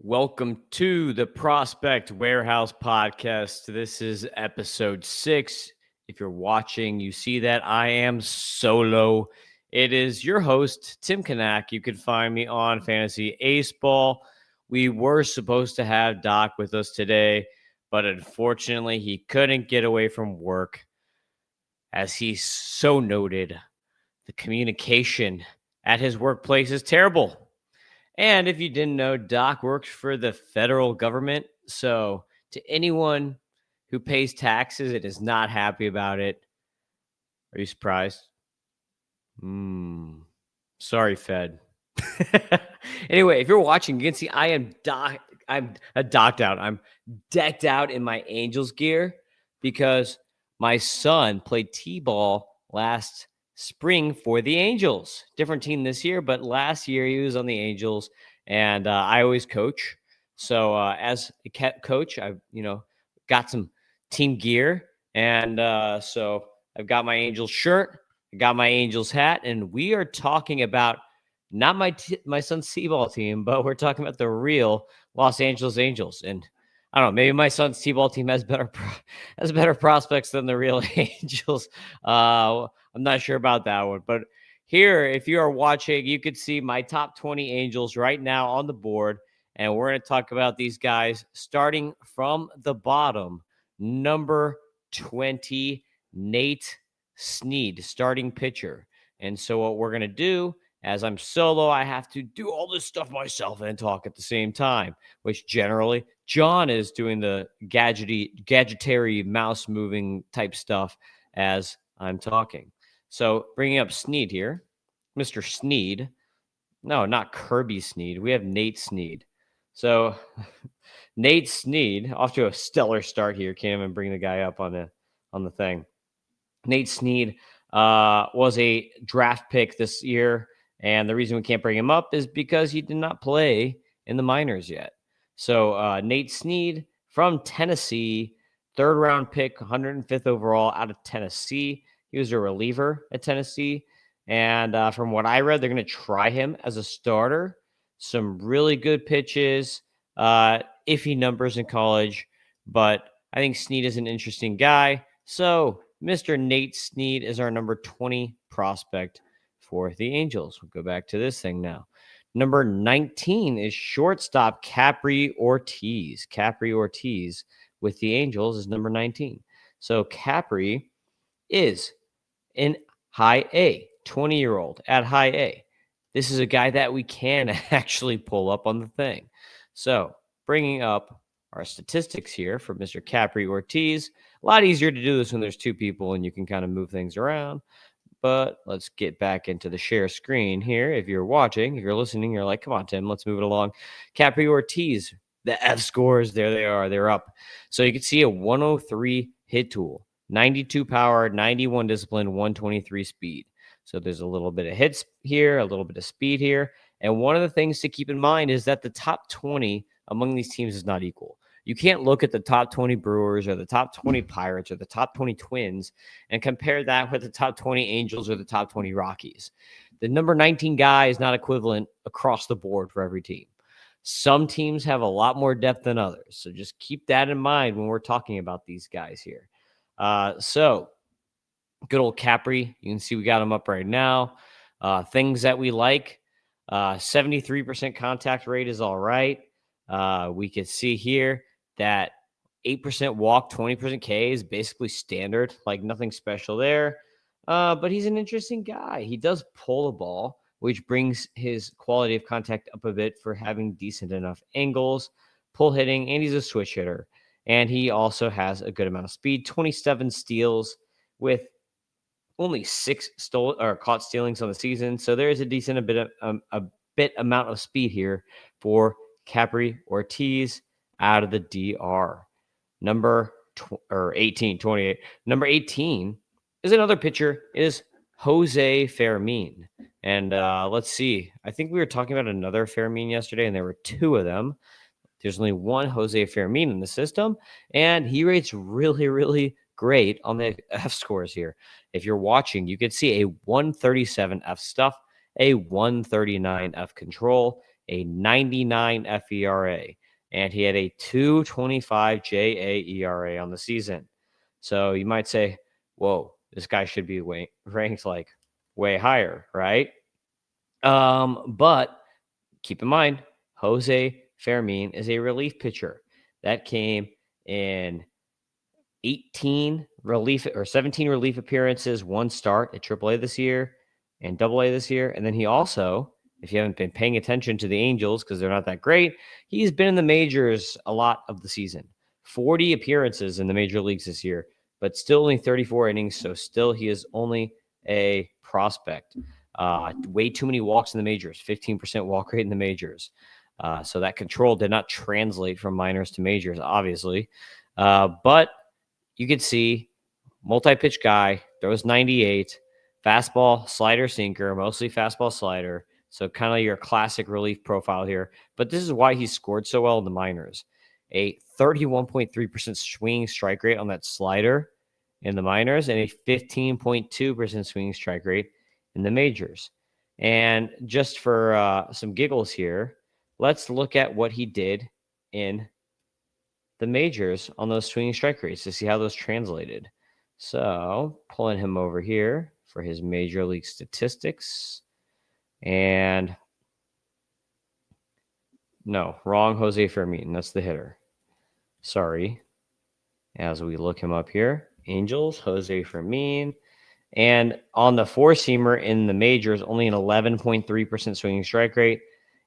Welcome to the Prospect Warehouse podcast. This is episode 6. If you're watching, you see that I am solo. It is your host, Tim Kanak. You can find me on Fantasy Ace Ball. We were supposed to have Doc with us today, but unfortunately, he couldn't get away from work. As he so noted, the communication at his workplace is terrible. And if you didn't know, Doc works for the federal government. So to anyone who pays taxes and is not happy about it, are you surprised? Sorry, Fed. Anyway, if you're watching, you can see I'm docked out. I'm decked out in my Angels gear because my son played T-ball last spring for the Angels. Different team this year, but last year he was on the Angels, and I always coach. So as a coach, I've got some team gear, and so I've got my Angels shirt, I got my Angels hat, and we are talking about not my son's T-ball team, but we're talking about the real Los Angeles Angels. And I don't know, maybe my son's T-ball team has better prospects than the real Angels. I'm not sure about that one, but here, if you are watching, you could see my top 20 Angels right now on the board, and we're going to talk about these guys starting from the bottom. Number 20, Nate Snead, starting pitcher. And so what we're going to do, as I'm solo, I have to do all this stuff myself and talk at the same time, which generally John is doing the gadgetary mouse moving type stuff as I'm talking. So bringing up Snead here, Mr. Snead. No, not Kirby Snead. We have Nate Snead. So Nate Snead, off to a stellar start here. Can't even bring the guy up on the thing. Nate Snead was a draft pick this year, and the reason we can't bring him up is because he did not play in the minors yet. So Nate Snead from Tennessee, third round pick, 105th overall out of Tennessee. He was a reliever at Tennessee, and from what I read, they're going to try him as a starter. Some really good pitches, iffy numbers in college, but I think Snead is an interesting guy. So Mr. Nate Snead is our number 20 prospect for the Angels. We'll go back to this thing now. Number 19 is shortstop Capri Ortiz. Capri Ortiz with the Angels is number 19. So Capri is in high A, 20-year-old at high A. This is a guy that we can actually pull up on the thing. So bringing up our statistics here for Mr. Capri Ortiz. A lot easier to do this when there's two people and you can kind of move things around. But let's get back into the share screen here. If you're watching, if you're listening, you're like, come on, Tim, let's move it along. Capri Ortiz, the F scores, there they are. They're up. So you can see a 103 hit tool, 92 power, 91 discipline, 123 speed. So there's a little bit of hits here, a little bit of speed here. And one of the things to keep in mind is that the top 20 among these teams is not equal. You can't look at the top 20 Brewers or the top 20 Pirates or the top 20 Twins and compare that with the top 20 Angels or the top 20 Rockies. The number 19 guy is not equivalent across the board for every team. Some teams have a lot more depth than others. So just keep that in mind when we're talking about these guys here. So good old Capri. You can see we got him up right now. Things that we like. 73% contact rate is all right. We could see here that 8% walk, 20% K is basically standard, like nothing special there. But he's an interesting guy. He does pull the ball, which brings his quality of contact up a bit for having decent enough angles, pull hitting, and he's a switch hitter. And he also has a good amount of speed, 27 steals with only 6 caught stealings on the season. So there is a decent bit amount of speed here for Capri Ortiz out of the DR. Number 28. Number 18 is another pitcher. It is Jose Fermin. And let's see. I think we were talking about another Fermin yesterday, and there were 2 of them. There's only one Jose Fermin in the system, and he rates really, really great on the F scores here. If you're watching, you could see a 137 F stuff, a 139 F control, a 99 FERA, and he had a 2.25 JAERA on the season. So you might say, whoa, this guy should be ranked like way higher, right? But keep in mind, Jose Fermin is a relief pitcher. That came in 17 relief appearances, 1 start at AAA this year and AA this year. And then he also, if you haven't been paying attention to the Angels because they're not that great, he's been in the majors a lot of the season. 40 appearances in the major leagues this year, but still only 34 innings. So still he is only a prospect. Way too many walks in the majors, 15% walk rate in the majors. So that control did not translate from minors to majors, obviously. But you could see multi-pitch guy, throws 98, fastball, slider, sinker, mostly fastball, slider. So kind of your classic relief profile here. But this is why he scored so well in the minors. A 31.3% swinging strike rate on that slider in the minors and a 15.2% swinging strike rate in the majors. And just for some giggles here, let's look at what he did in the majors on those swinging strike rates to see how those translated. So pulling him over here for his major league statistics. And no, wrong Jose Fermin. That's the hitter. Sorry. As we look him up here, Angels, Jose Fermin. And on the four-seamer in the majors, only an 11.3% swinging strike rate.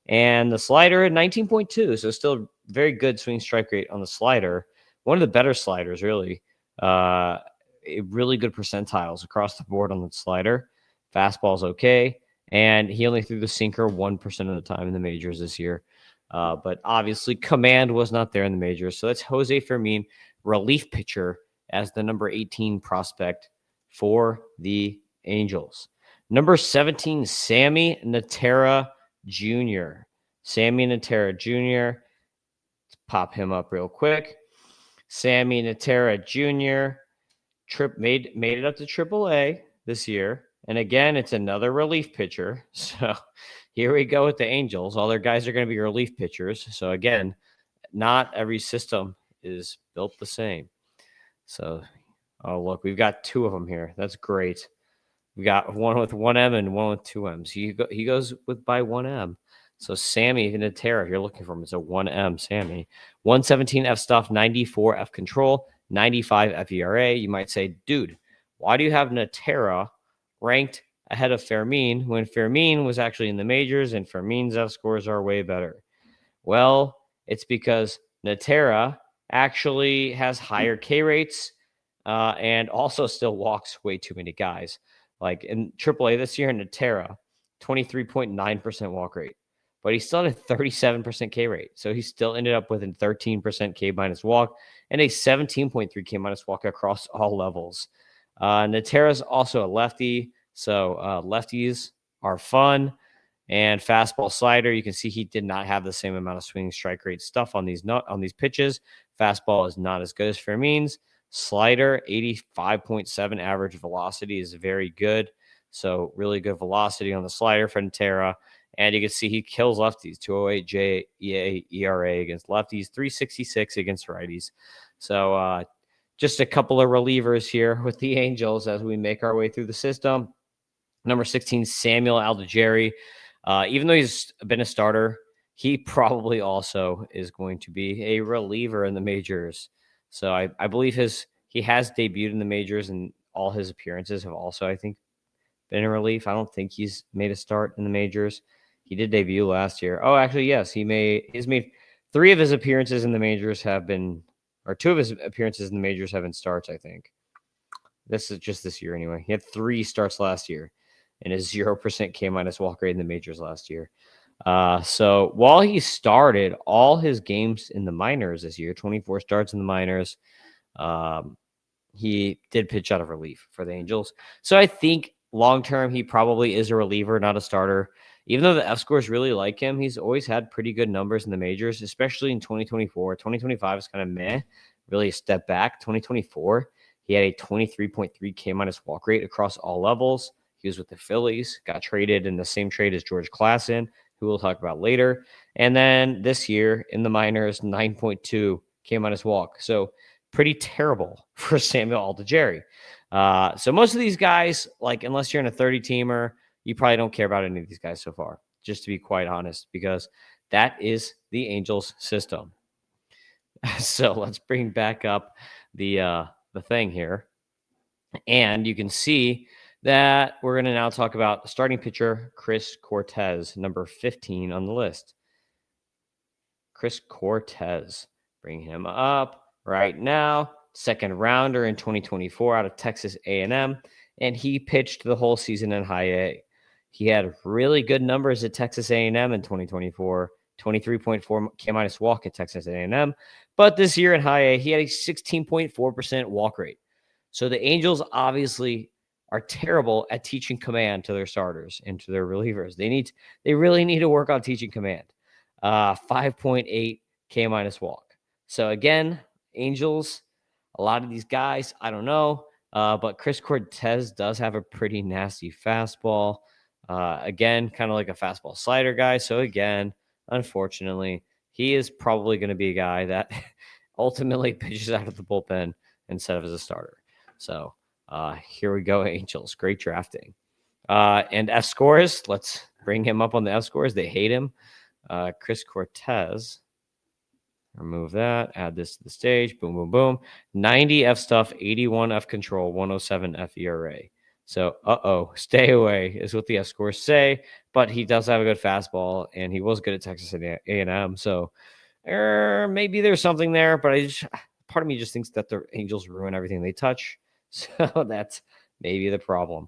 And the slider at 19.2, so still very good swing strike rate on the slider. One of the better sliders, really. Really good percentiles across the board on the slider. Fastball's okay. And he only threw the sinker 1% of the time in the majors this year. But obviously, command was not there in the majors. So that's Jose Fermin, relief pitcher, as the number 18 prospect for the Angels. Number 17, Samy Natera Jr. Samy Natera Jr. Let's pop him up real quick. Samy Natera Jr. made it up to AAA this year. And again, it's another relief pitcher. So here we go with the Angels. All their guys are going to be relief pitchers. So again, not every system is built the same. So, oh, look, we've got 2 of them here. That's great. We got one with 1M and one with 2Ms. He goes by 1M. So Samy Natera, if you're looking for him, it's a 1M Samy. 117 f-stop, 94 f-control, 95 FERA. You might say, dude, why do you have Natera ranked ahead of Fermin when Fermin was actually in the majors and Fermin's f-scores are way better? Well, it's because Natera actually has higher K rates and also still walks way too many guys. Like in AAA this year, Natera, 23.9% walk rate, but he still had a 37% K rate. So he still ended up with a 13% K minus walk and a 17.3 K minus walk across all levels. Natera's also a lefty, so lefties are fun. And fastball slider, you can see he did not have the same amount of swinging strike rate stuff on these pitches. Fastball is not as good as Fermin's. Slider, 85.7 average velocity is very good. So really good velocity on the slider for Natera. And you can see he kills lefties, 208 ERA against lefties, 366 against righties. So just a couple of relievers here with the Angels as we make our way through the system. Number 16, Samuel Aldegheri. Even though he's been a starter, he probably also is going to be a reliever in the majors. So I believe he has debuted in the majors, and all his appearances have also, I think, been in relief. I don't think he's made a start in the majors. He did debut last year. Oh, actually, yes, he's made 3 of his appearances in the majors have been, or 2 of his appearances in the majors have been starts, I think. This is just this year anyway. He had 3 starts last year and a 0% K minus walk rate in the majors last year. So while he started all his games in the minors this year, 24 starts in the minors, he did pitch out of relief for the Angels. So I think long-term, he probably is a reliever, not a starter. Even though the F-scores really like him, he's always had pretty good numbers in the majors, especially in 2024. 2025 is kind of meh, really a step back. 2024, he had a 23.3 K minus walk rate across all levels. He was with the Phillies, got traded in the same trade as George Klassen, who we'll talk about later. And then this year in the minors, 9.2 K- walk. So pretty terrible for Samuel Aldegheri. So most of these guys, like unless you're in a 30-teamer, you probably don't care about any of these guys so far, just to be quite honest, because that is the Angels system. So let's bring back up the thing here. And you can see that we're going to now talk about starting pitcher Chris Cortez, number 15 on the list. Chris Cortez, bring him up right now. Second rounder in 2024 out of Texas A&M, and he pitched the whole season in high A. He had really good numbers at Texas A&M in 2024, 23.4 K- walk at Texas A&M, but this year in high A, he had a 16.4% walk rate. So the Angels obviously are terrible at teaching command to their starters and to their relievers. They really need to work on teaching command. 5.8 K- walk. So again, Angels, a lot of these guys, I don't know, but Chris Cortez does have a pretty nasty fastball. Again, kind of like a fastball slider guy. So again, unfortunately, he is probably going to be a guy that ultimately pitches out of the bullpen instead of as a starter. So here we go, Angels. Great drafting. And F scores, let's bring him up on the F scores. They hate him. Chris Cortez. Remove that. Add this to the stage. Boom, boom, boom. 90 F stuff, 81 F control, 107 F ERA. So, stay away is what the F scores say. But he does have a good fastball, and he was good at Texas A&M. So, maybe there's something there. But part of me just thinks that the Angels ruin everything they touch. So that's maybe the problem.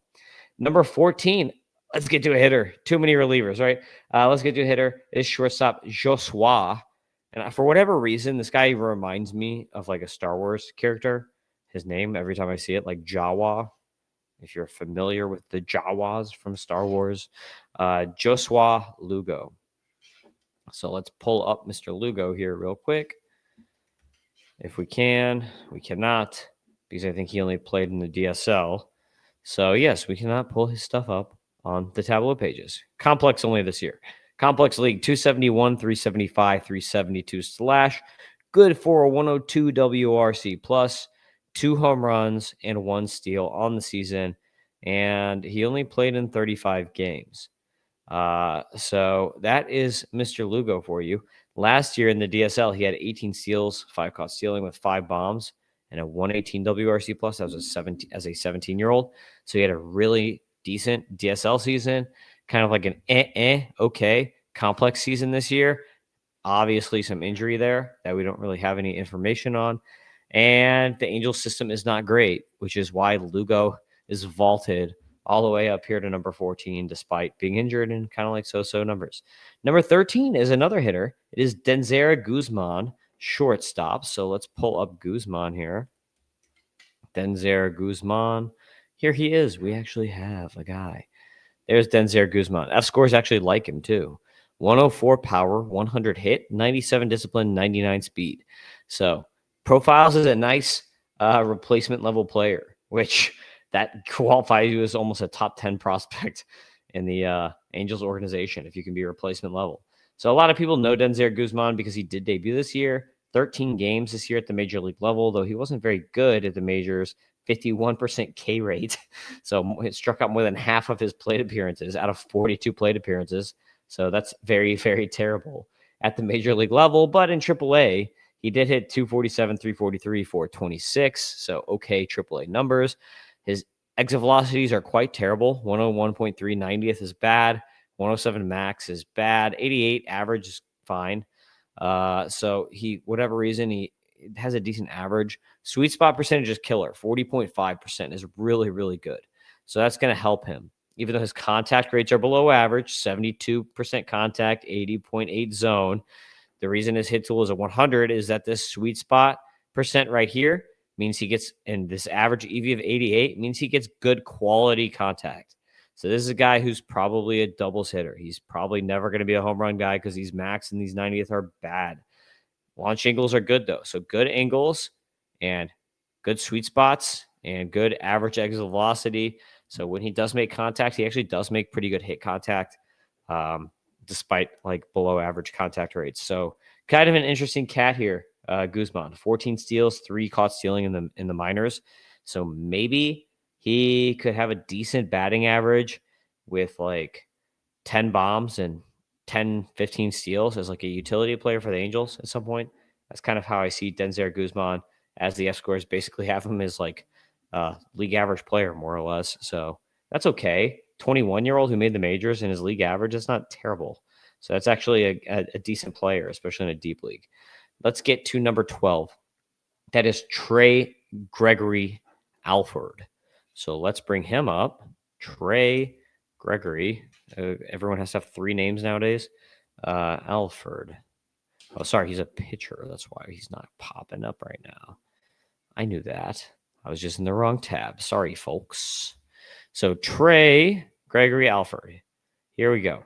Number 14. Let's get to a hitter. Too many relievers, right? Let's get to a hitter. It's shortstop Joswa. And for whatever reason, this guy reminds me of like a Star Wars character. His name, every time I see it, like Jawa. If you're familiar with the Jawas from Star Wars, Joswa Lugo. So let's pull up Mr. Lugo here real quick. If we can, we cannot, because I think he only played in the DSL. So yes, we cannot pull his stuff up on the tableau pages. Complex only this year. Complex League 271, 375, 372 slash. Good for a 102 WRC plus, 2 home runs and 1 steal on the season. And he only played in 35 games. So that is Mr. Lugo for you. Last year in the DSL, he had 18 steals, 5 caught stealing with 5 bombs, and a 118 WRC plus as a 17-year-old. So he had a really decent DSL season, kind of like an okay complex season this year. Obviously, some injury there that we don't really have any information on. And the Angels system is not great, which is why Lugo is vaulted all the way up here to number 14, despite being injured and kind of like so-so numbers. Number 13 is another hitter. It is Denzer Guzman, shortstop. So let's pull up Guzman here. Denzer Guzman. Here he is. We actually have a guy. There's Denzer Guzman. F scores actually like him too. 104 power, 100 hit, 97 discipline, 99 speed. So profiles is a nice replacement level player, which that qualifies you as almost a top 10 prospect in the Angels organization if you can be a replacement level. So a lot of people know Denzer Guzman because he did debut this year. 13 games this year at the major league level, though he wasn't very good at the majors. 51% K rate. So it struck out more than half of his plate appearances out of 42 plate appearances. So that's very, very terrible at the major league level. But in AAA, he did hit 247, 343, 426. So okay, AAA numbers. His exit velocities are quite terrible. 101.3 90th is bad. 107 max is bad. 88 average is fine. So whatever reason, he has a decent average. Sweet spot percentage is killer. 40.5% is really, really good. So that's going to help him. Even though his contact rates are below average, 72% contact, 80.8 zone. The reason his hit tool is a 100 is that this sweet spot percent right here means he gets, and this average EV of 88 means he gets good quality contact. So this is a guy who's probably a doubles hitter. He's probably never going to be a home run guy because these max and these 90th are bad. Launch angles are good, though. So good angles and good sweet spots and good average exit velocity. So when he does make contact, he actually does make pretty good hit contact. despite like below average contact rates. So kind of an interesting cat here. Guzman, 14 steals, 3 caught stealing in the minors. So maybe he could have a decent batting average with like 10 bombs and 10, 15 steals as like a utility player for the Angels at some point. That's kind of how I see Denzer Guzman, as the F scores basically have him as like league average player, more or less. So that's okay. 21-year-old who made the majors and his league average is not terrible. So that's actually a decent player, especially in a deep league. Let's get to number 12. That is Trey Gregory-Alford. So let's bring him up. Trey Gregory. Everyone has to have 3 names nowadays. Alford. Oh, sorry, he's a pitcher. That's why he's not popping up right now. I knew that. I was just in the wrong tab. Sorry, folks. So Trey Gregory-Alford. Here we go.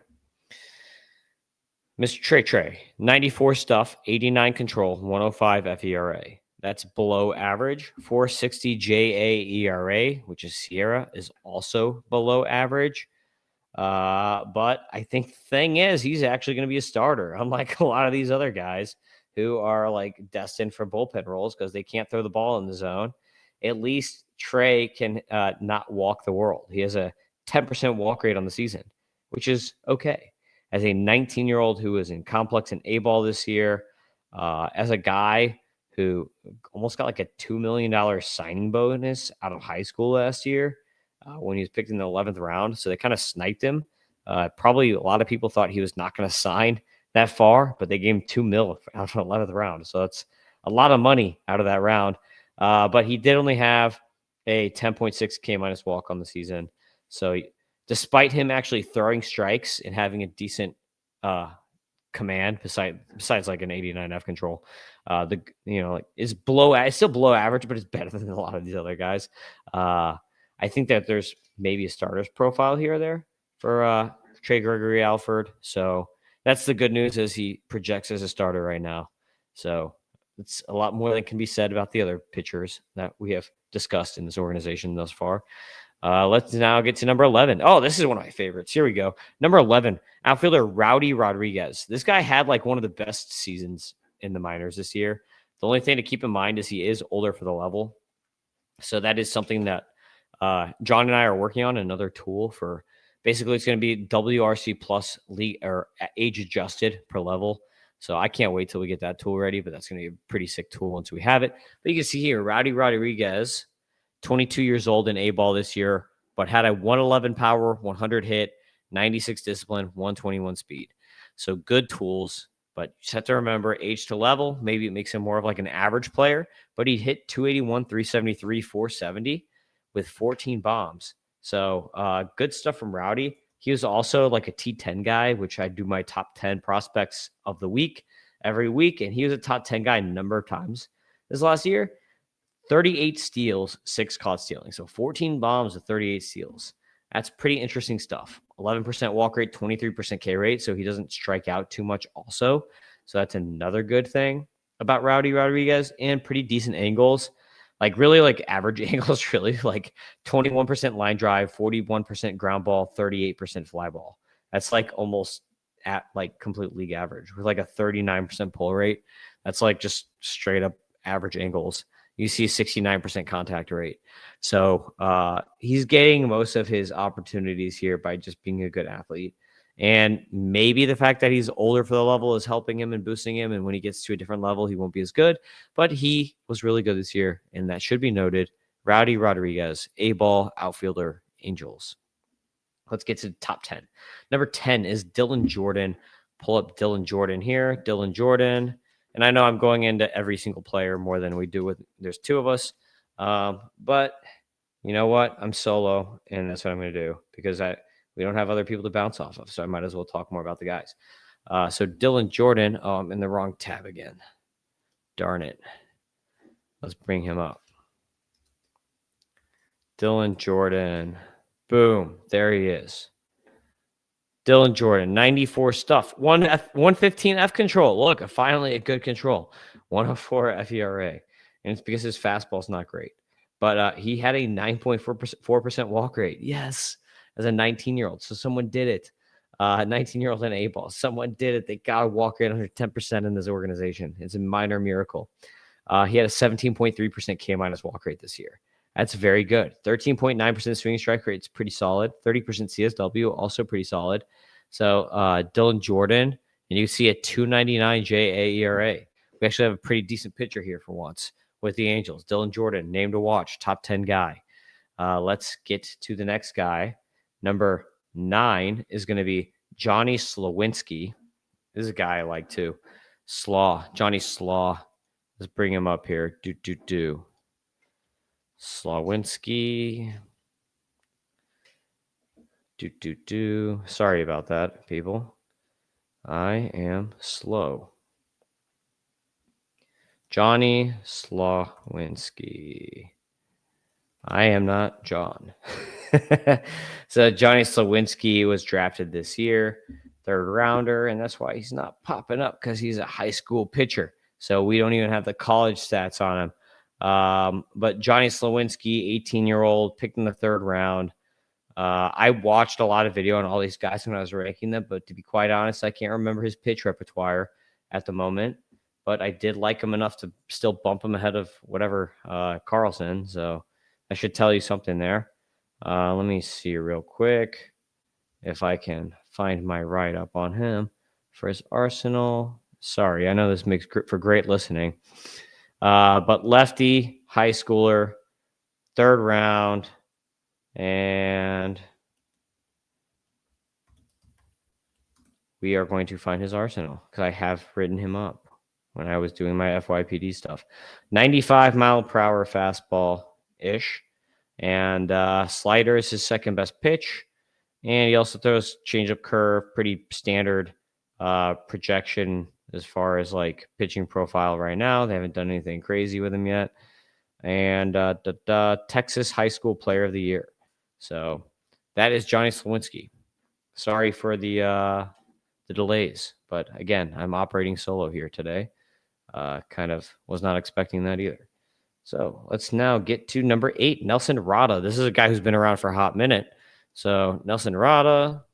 Mr. Trey, 94 stuff, 89 control, 105 FERA. That's below average. 460 JA ERA, which is Sierra, is also below average. But I think the thing is, he's actually going to be a starter, unlike a lot of these other guys who are like destined for bullpen roles because they can't throw the ball in the zone. At least Trey can not walk the world. He has a 10% walk rate on the season, which is okay. As a 19-year-old who was in complex and A-ball this year, as a guy who almost got like a $2 million signing bonus out of high school last year when he was picked in the 11th round. So they kind of sniped him. Probably a lot of people thought he was not going to sign that far, but they gave him $2 million out of the 11th round. So that's a lot of money out of that round. But he did only have a 10.6 K minus walk on the season. So despite him actually throwing strikes and having a decent command besides like an 89 F control, is it's still below average, but it's better than a lot of these other guys. I think that there's maybe a starter's profile here or there for Trey Gregory-Alford. So that's the good news, is he projects as a starter right now. So it's a lot more than can be said about the other pitchers that we have discussed in this organization thus far. Let's now get to number 11. Oh, this is one of my favorites. Here we go. Number 11, outfielder Raudi Rodriguez. This guy had like one of the best seasons in the minors this year. The only thing to keep in mind is he is older for the level. So that is something that John and I are working on, another tool for basically it's going to be WRC plus league or age adjusted per level. So I can't wait till we get that tool ready, but that's going to be a pretty sick tool once we have it. But you can see here, Raudi Rodriguez, 22 years old in A-ball this year, but had a 111 power, 100 hit, 96 discipline, 121 speed. So good tools, but you just have to remember age to level. Maybe it makes him more of like an average player, but he hit 281, 373, 470 with 14 bombs. So good stuff from Raudi. He was also like a T10 guy, which I do my top 10 prospects of the week every week. And he was a top 10 guy a number of times this last year. 38 steals, 6 caught stealing. So 14 bombs with 38 steals. That's pretty interesting stuff. 11% walk rate, 23% K rate. So he doesn't strike out too much also. So that's another good thing about Raudi Rodriguez, and pretty decent angles. Like really like average angles, really like 21% line drive, 41% ground ball, 38% fly ball. That's like almost at like complete league average with like a 39% pull rate. That's like just straight up average angles. You see a 69% contact rate. So he's getting most of his opportunities here by just being a good athlete. And maybe the fact that he's older for the level is helping him and boosting him. And when he gets to a different level, he won't be as good. But he was really good this year, and that should be noted. Raudi Rodriguez, A-ball outfielder, Angels. Let's get to the top 10. Number 10 is Dylan Jordan. Pull up Dylan Jordan here. Dylan Jordan. And I know I'm going into every single player more than we do with, there's 2 of us. But you know what? I'm solo, and that's what I'm going to do because we don't have other people to bounce off of. So I might as well talk more about the guys. So Dylan Jordan, I'm in the wrong tab again. Darn it. Let's bring him up. Dylan Jordan. Boom. There he is. Dylan Jordan, 94 stuff. 115 F control. Look, finally a good control. 104 FERA. And it's because his fastball's not great. But he had a 9.4% walk rate. Yes, as a 19-year-old. So someone did it. 19-year-old and A-ball. Someone did it. They got to walk in under 10% in this organization. It's a minor miracle. He had a 17.3% K minus walk rate this year. That's very good. 13.9% swing strike rate is pretty solid. 30% CSW, also pretty solid. So Dylan Jordan, and you see a 2.99 JAERA. We actually have a pretty decent pitcher here for once with the Angels. Dylan Jordan, name to watch, top 10 guy. Let's get to the next guy. Number 9 is going to be Johnny Slawinski. This is a guy I like too. Johnny Slaw. Let's bring him up here. Slawinski. Sorry about that, people. I am slow. Johnny Slawinski. I am not John. So Johnny Slawinski was drafted this year, 3rd rounder, and that's why he's not popping up, because he's a high school pitcher. So we don't even have the college stats on him. But Johnny Slawinski, 18-year-old, picked in the 3rd round. I watched a lot of video on all these guys when I was ranking them, but to be quite honest, I can't remember his pitch repertoire at the moment. But I did like him enough to still bump him ahead of whatever Carlson. So I should tell you something there. Let me see real quick if I can find my write-up on him for his arsenal. Sorry, I know this makes for great listening. But lefty, high schooler, 3rd round, and we are going to find his arsenal because I have written him up when I was doing my FYPD stuff. 95 mile per hour fastball-ish. And slider is his 2nd best pitch. And he also throws changeup curve, pretty standard projection as far as like pitching profile right now. They haven't done anything crazy with him yet. And Texas High School Player of the Year. So that is Johnny Slawinski. Sorry for the delays, but again, I'm operating solo here today. Kind of was not expecting that either. So let's now get to number 8, Nelson Rada. This is a guy who's been around for a hot minute. So Nelson Rada,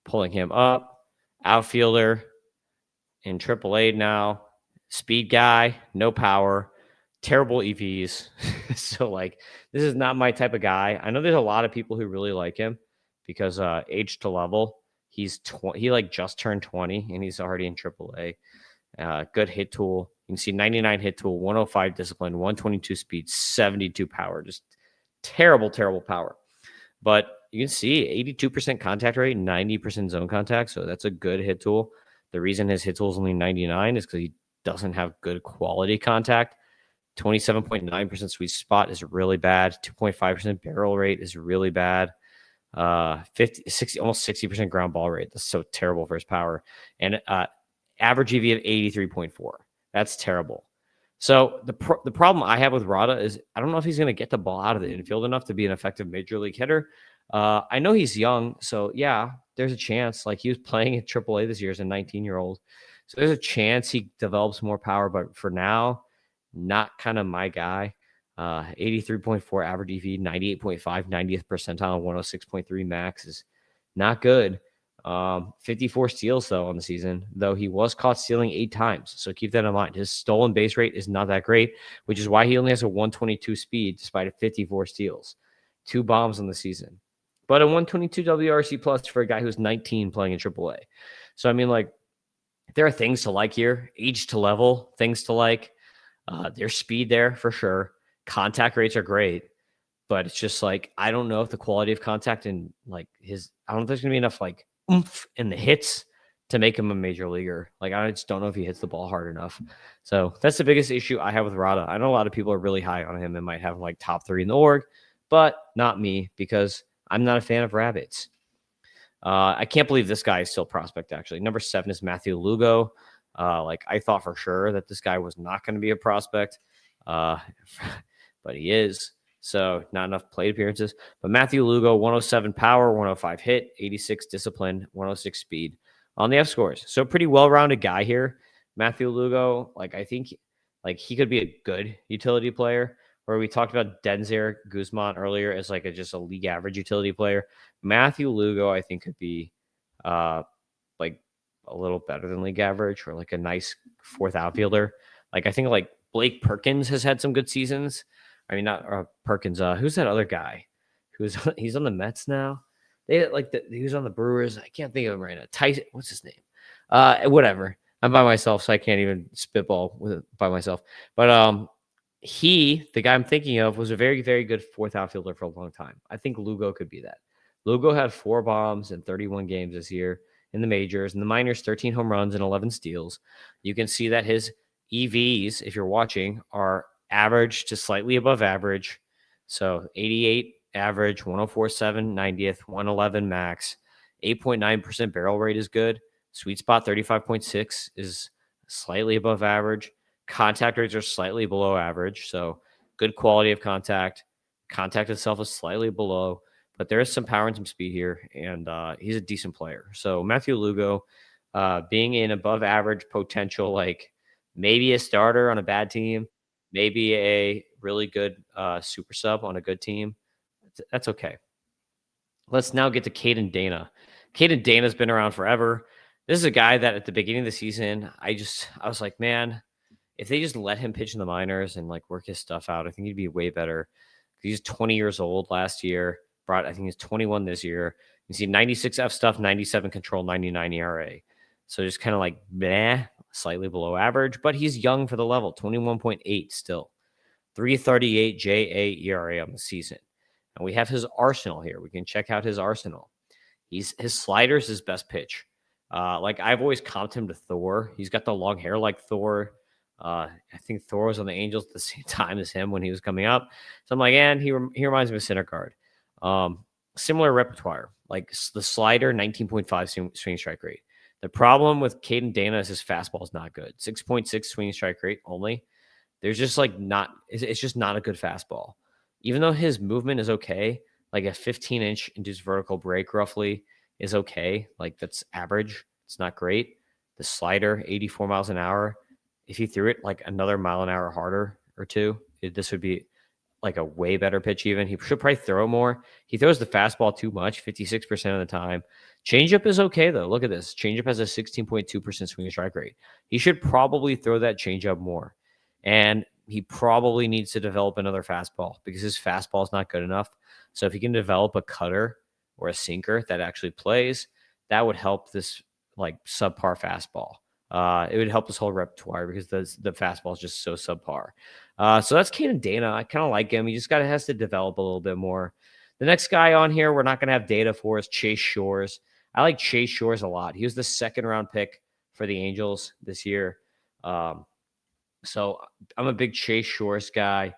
pulling him up, outfielder in AAA now, speed guy, no power, terrible EVs. So like, this is not my type of guy. I know there's a lot of people who really like him because age to level, he like just turned 20 and he's already in AAA. Good hit tool. You can see 99 hit tool, 105 discipline, 122 speed, 72 power. Just terrible power. But you can see 82% contact rate, 90% zone contact. So that's a good hit tool. The reason his hit tool is only 99 is because he doesn't have good quality contact. 27.9% sweet spot is really bad. 2.5% barrel rate is really bad. 60, almost 60% ground ball rate. That's so terrible for his power. And average EV of 83.4. That's terrible. So the problem I have with Rada is I don't know if he's going to get the ball out of the infield enough to be an effective major league hitter. I know he's young, so yeah, there's a chance. Like he was playing at AAA this year as a 19-year-old, so there's a chance he develops more power. But for now, not kind of my guy. 83.4 average EV, 98.5, 90th percentile, 106.3 max is not good. 54 steals though on the season, though he was caught stealing 8 times. So keep that in mind. His stolen base rate is not that great, which is why he only has a 122 speed despite 54 steals, 2 bombs on the season, but a 122 WRC plus for a guy who's 19 playing in AAA. So I mean, like, there are things to like here, age to level, things to like. There's speed there for sure. Contact rates are great, but it's just like, I don't know if the quality of contact and like I don't know if there's gonna be enough like oomph in the hits to make him a major leaguer. Like, I just don't know if he hits the ball hard enough. So that's the biggest issue I have with Rada. I know a lot of people are really high on him and might have him like top 3 in the org, but not me because I'm not a fan of rabbits. I can't believe this guy is still prospect, actually. Number 7 is Matthew Lugo. Like, I thought for sure that this guy was not going to be a prospect, but he is. So not enough plate appearances. But Matthew Lugo, 107 power, 105 hit, 86 discipline, 106 speed on the F scores. So pretty well-rounded guy here. Matthew Lugo, like, I think like he could be a good utility player. where we talked about Denzer Guzman earlier as like just a league average utility player. Matthew Lugo, I think, could be like a little better than league average or like a nice fourth outfielder. Like I think like Blake Perkins has had some good seasons. I mean, not Perkins. Who's that other guy? He's on the Mets now. They like he was on the Brewers. I can't think of him right now. Tyson, what's his name? Whatever. I'm by myself, so I can't even spitball with it by myself. But the guy I'm thinking of, was a very, very good fourth outfielder for a long time. I think Lugo could be that. Lugo had 4 bombs in 31 games this year in the majors. In the minors, 13 home runs and 11 steals. You can see that his EVs, if you're watching, are average to slightly above average. So 88 average, 104.7 90th, 111 max, 8.9% barrel rate is good. Sweet spot 35.6 is slightly above average. Contact rates are slightly below average, so good quality of contact. Contact itself is slightly below, but there is some power and some speed here, and he's a decent player. So Matthew Lugo, being an above average potential, like maybe a starter on a bad team, maybe a really good super sub on a good team, that's okay. Let's now get to Caden Dana. Caden Dana's been around forever. This is a guy that at the beginning of the season, I was like, man, if they just let him pitch in the minors and like work his stuff out, I think he'd be way better. He's 20 years old last year. I think he's 21 this year. You see 96 F stuff, 97 control, 99 ERA. So just kind of like meh, slightly below average, but he's young for the level, 21.8 still. 338 JA ERA on the season. And we have his arsenal here. We can check out his arsenal. His slider's his best pitch. Like I've always comped him to Thor. He's got the long hair like Thor. I think Thor was on the Angels at the same time as him when he was coming up. So I'm like, and he reminds me of Syndergaard. Similar repertoire, like the slider, 19.5 swing strike rate. The problem with Caden Dana is his fastball is not good. 6.6 swing strike rate only. There's just like it's just not a good fastball. Even though his movement is okay, like a 15-inch induced vertical break roughly is okay. Like that's average. It's not great. The slider, 84 miles an hour. If he threw it like another mile an hour harder or two, this would be like a way better pitch even. He should probably throw more. He throws the fastball too much, 56% of the time. Changeup is okay, though. Look at this. Changeup has a 16.2% swing strike rate. He should probably throw that changeup more. And he probably needs to develop another fastball because his fastball is not good enough. So if he can develop a cutter or a sinker that actually plays, that would help this like subpar fastball. It would help this whole repertoire because the fastball is just so subpar. So that's Caden Dana. I kind of like him. He just has to develop a little bit more. The next guy on here we're not going to have data for is Chase Shores. I like Chase Shores a lot. He was the 2nd round pick for the Angels this year. So I'm a big Chase Shores guy.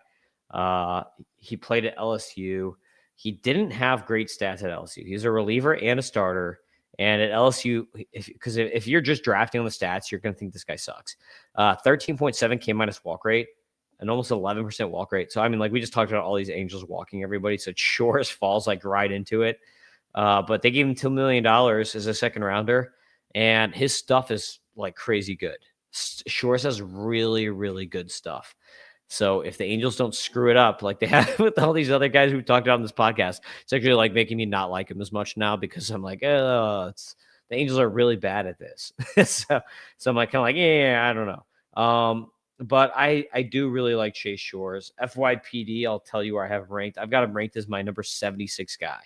He played at LSU. He didn't have great stats at LSU. He's a reliever and a starter. And at LSU, if you're just drafting on the stats, you're going to think this guy sucks. 13.7 K minus walk rate, and almost 11% walk rate. So, I mean, like we just talked about all these Angels walking everybody. So Shores falls like right into it. But they gave him $2 million as a 2nd rounder. And his stuff is like crazy good. Shores has really, really good stuff. So if the Angels don't screw it up like they have with all these other guys we've talked about on this podcast, it's actually like making me not like him as much now because I'm like, the Angels are really bad at this. so I'm like kind of like, yeah, I don't know. But I do really like Chase Shores. FYPD, I'll tell you where I have him ranked. I've got him ranked as my number 76 guy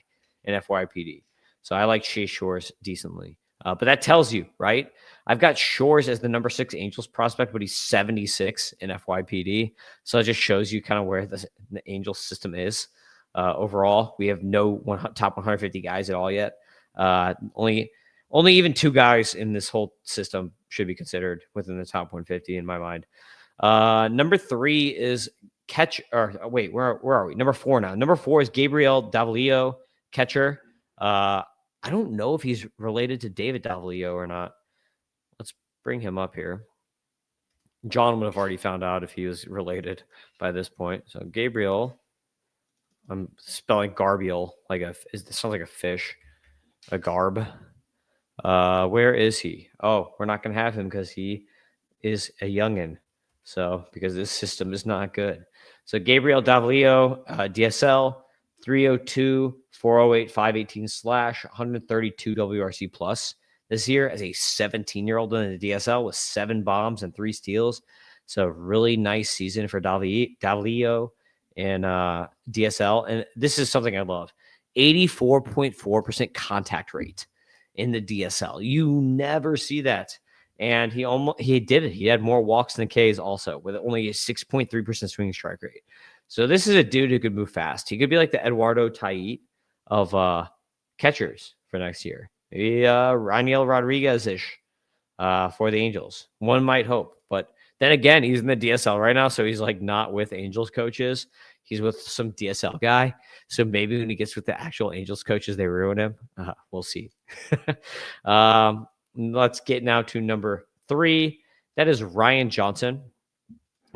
in FYPD. So I like Chase Shores decently. But that tells you, right? I've got Shores as the number 6 Angels prospect, but he's 76 in FYPD. So it just shows you kind of where the Angels system is overall. We have no top 150 guys at all yet. Only even 2 guys in this whole system should be considered within the top 150 in my mind. Number 3 is where are we? Number 4 now. Number 4 is Gabriel Davalillo, catcher. I don't know if he's related to David Davalillo or not. Let's bring him up here. John would have already found out if he was related by this point. So Gabriel, I'm spelling Garbiel it sounds like a fish, a garb. Where is he? Oh, we're not going to have him because he is a youngin. So because this system is not good. So Gabriel Davalillo, DSL 302, 408, 518 slash 132 WRC plus this year as a 17-year-old in the DSL with 7 bombs and 3 steals. So really nice season for Davalillo in DSL. And this is something I love. 84.4% contact rate in the DSL. You never see that. And he did it. He had more walks than Ks also with only a 6.3% swinging strike rate. So this is a dude who could move fast. He could be like the Eduardo Tait of catchers for next year. Maybe Raudi Rodriguez-ish for the Angels. One might hope. But then again, he's in the DSL right now, so he's like not with Angels coaches. He's with some DSL guy. So maybe when he gets with the actual Angels coaches, they ruin him. We'll see. Let's get now to number 3. That is Ryan Johnson.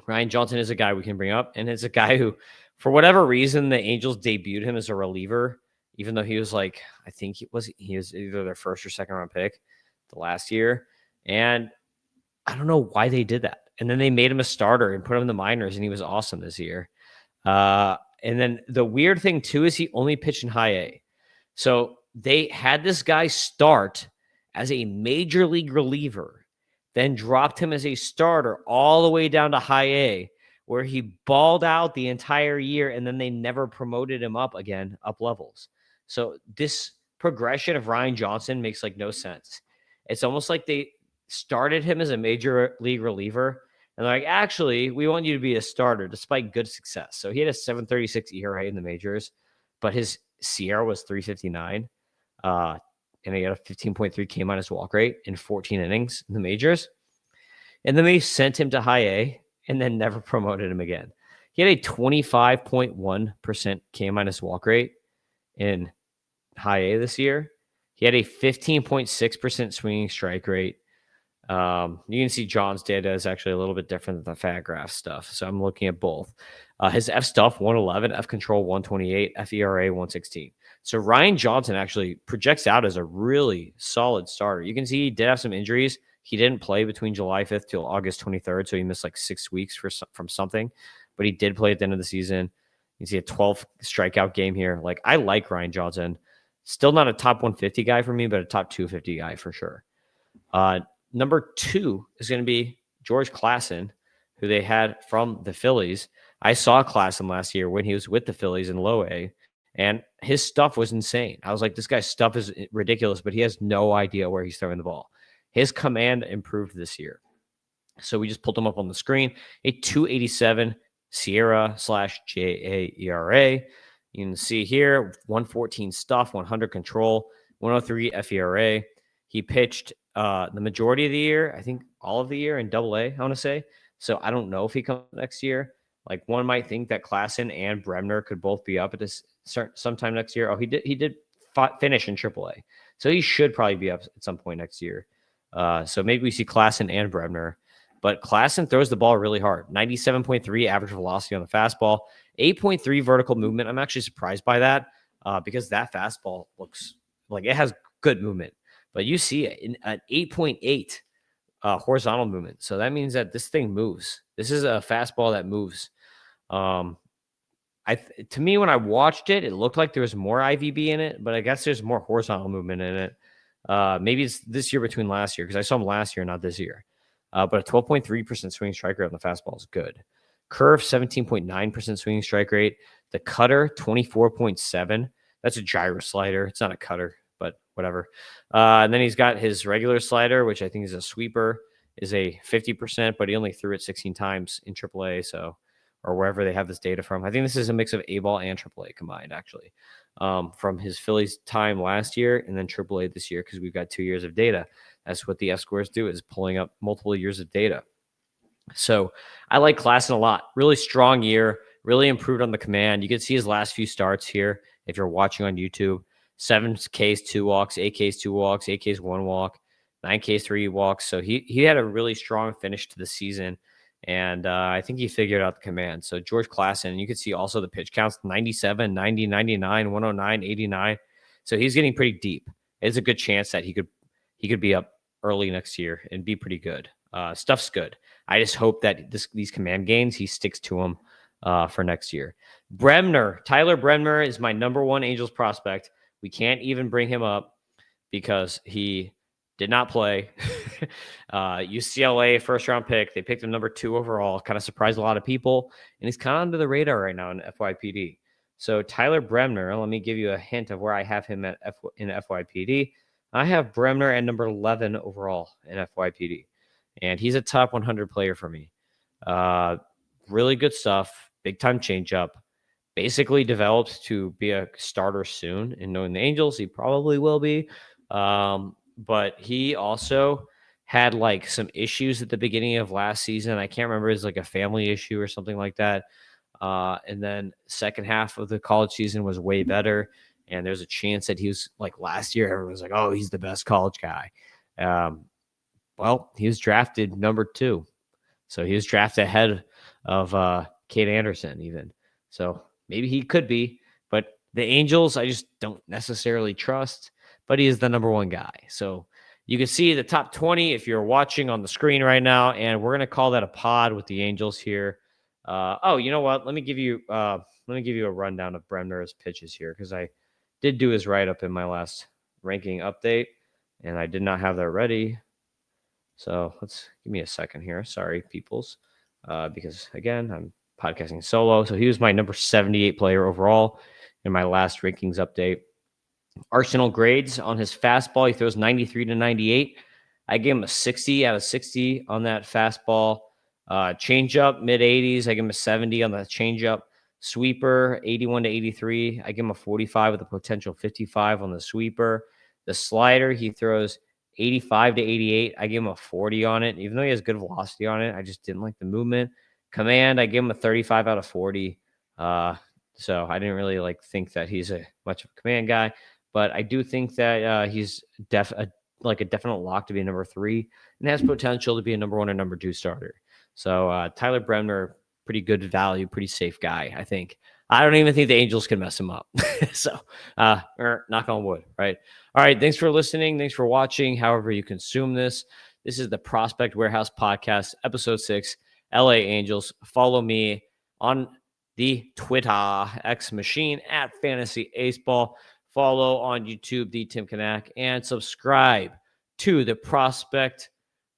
Ryan Johnson is a guy we can bring up, and it's a guy who, for whatever reason, the Angels debuted him as a reliever, even though he was like, I think he was either their first or second round pick the last year. And I don't know why they did that. And then they made him a starter and put him in the minors, and he was awesome this year. And then the weird thing, too, is he only pitched in high A. So they had this guy start as a major league reliever, then dropped him as a starter all the way down to high A, where he balled out the entire year, and then they never promoted him up again, up levels. So this progression of Ryan Johnson makes like no sense. It's almost like they started him as a major league reliever, and they're like, actually, we want you to be a starter despite good success. So he had a 7.36 ERA in the majors, but his Sierra was 3.59. And he had a 15.3 K minus walk rate in 14 innings in the majors. And then they sent him to high A and then never promoted him again. He had a 25.1% K minus walk rate in high A this year. He had a 15.6% swinging strike rate. You can see John's data is actually a little bit different than the FatGraph stuff. So I'm looking at both. His F stuff 111, F control 128, FERA 116. So Ryan Johnson actually projects out as a really solid starter. You can see he did have some injuries. He didn't play between July 5th till August 23rd, so he missed like 6 weeks from something. But he did play at the end of the season. You can see a 12 strikeout game here. Like, I like Ryan Johnson. Still not a top 150 guy for me, but a top 250 guy for sure. Number 2 is going to be George Klassen, who they had from the Phillies. I saw Klassen last year when he was with the Phillies in low A, and his stuff was insane. I was like, this guy's stuff is ridiculous, but he has no idea where he's throwing the ball. His command improved this year. So we just pulled him up on the screen. A 287 Sierra / JA ERA. You can see here, 114 stuff, 100 control, 103 FERA. He pitched the majority of the year, I think all of the year in Double A, I want to say. So I don't know if he comes next year. Like, one might think that Klassen and Bremner could both be up at this sometime next year. Oh, he did finish in Triple A, so he should probably be up at some point next year. So maybe we see Klassen and Bremner. But Klassen throws the ball really hard. 97.3 average velocity on the fastball, 8.3 vertical movement. I'm actually surprised by that because that fastball looks like it has good movement. But you see an 8.8 horizontal movement. So that means that this thing moves. This is a fastball that moves. To me, when I watched it, it looked like there was more IVB in it, but I guess there's more horizontal movement in it. Maybe it's this year between last year because I saw him last year, not this year. But a 12.3% swinging strike rate on the fastball is good. Curve, 17.9% swinging strike rate. The cutter, 24.7. That's a gyro slider. It's not a cutter, but whatever. And then he's got his regular slider, which I think is a sweeper, is a 50%, but he only threw it 16 times in AAA, so, or wherever they have this data from. I think this is a mix of A-ball and AAA combined, actually, from his Phillies time last year and then AAA this year because we've got 2 years of data. That's what the F-scores do, is pulling up multiple years of data. So I like Klassen a lot. Really strong year, really improved on the command. You can see his last few starts here if you're watching on YouTube. 7 Ks, 2 walks, 8 Ks, 2 walks, 8 Ks, 1 walk, 9 Ks, 3 walks. So he had a really strong finish to the season, and I think he figured out the command. So George Klassen, you can see also the pitch counts, 97, 90, 99, 109, 89. So he's getting pretty deep. It's a good chance that he could be up early next year and be pretty good. Stuff's good. I just hope that these command games, he sticks to them for next year. Bremner, Tyler Bremner is my number one Angels prospect. We can't even bring him up because he did not play. UCLA first round pick. They picked him number 2 overall. Kind of surprised a lot of people. And he's kind of under the radar right now in FYPD. So Tyler Bremner, let me give you a hint of where I have him in FYPD. I have Bremner at number 11 overall in FYPD. And he's a top 100 player for me. Really good stuff. Big time changeup. Basically developed to be a starter soon. And knowing the Angels, he probably will be. But he also had like some issues at the beginning of last season. I can't remember. It's like a family issue or something like that. And then second half of the college season was way better. And there's a chance that he was like last year, everyone was like, oh, he's the best college guy. Well, he was drafted number 2. So he was drafted ahead of Cade Anderson even. So maybe he could be, but the Angels, I just don't necessarily trust, but he is the number 1 guy. So you can see the top 20 if you're watching on the screen right now, and we're going to call that a pod with the Angels here. Oh, you know what? Let me give you a rundown of Bremner's pitches here because I did do his write-up in my last ranking update, and I did not have that ready. So let's give me a second here. Sorry, peoples, because again, I'm podcasting solo. So he was my number 78 player overall in my last rankings update. Arsenal grades on his fastball, he throws 93 to 98. I gave him a 60 out of 60 on that fastball. Changeup, mid 80s. I give him a 70 on the changeup. Sweeper, 81 to 83. I give him a 45 with a potential 55 on the sweeper. The slider, he throws 85 to 88. I give him a 40 on it. Even though he has good velocity on it, I just didn't like the movement. Command, I give him a 35 out of 40. So I didn't really think that he's much of a command guy. But I do think that he's a definite lock to be a number 3 and has potential to be a number 1 or number 2 starter. So Tyler Bremner, pretty good value, pretty safe guy, I think. I don't even think the Angels can mess him up. So knock on wood, right? All right, thanks for listening. Thanks for watching, however you consume this. This is the Prospect Warehouse Podcast, Episode 6, LA Angels. Follow me on the Twitter X machine at Fantasy Aceball. Follow on YouTube, the Tim Kanak, and subscribe to the Prospect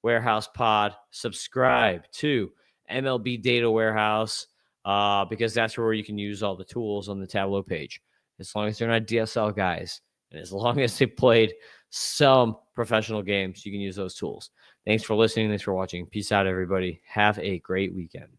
Warehouse Pod. Subscribe to MLB Data Warehouse because that's where you can use all the tools on the Tableau page. As long as they're not DSL guys, and as long as they played some professional games, you can use those tools. Thanks for listening. Thanks for watching. Peace out, everybody. Have a great weekend.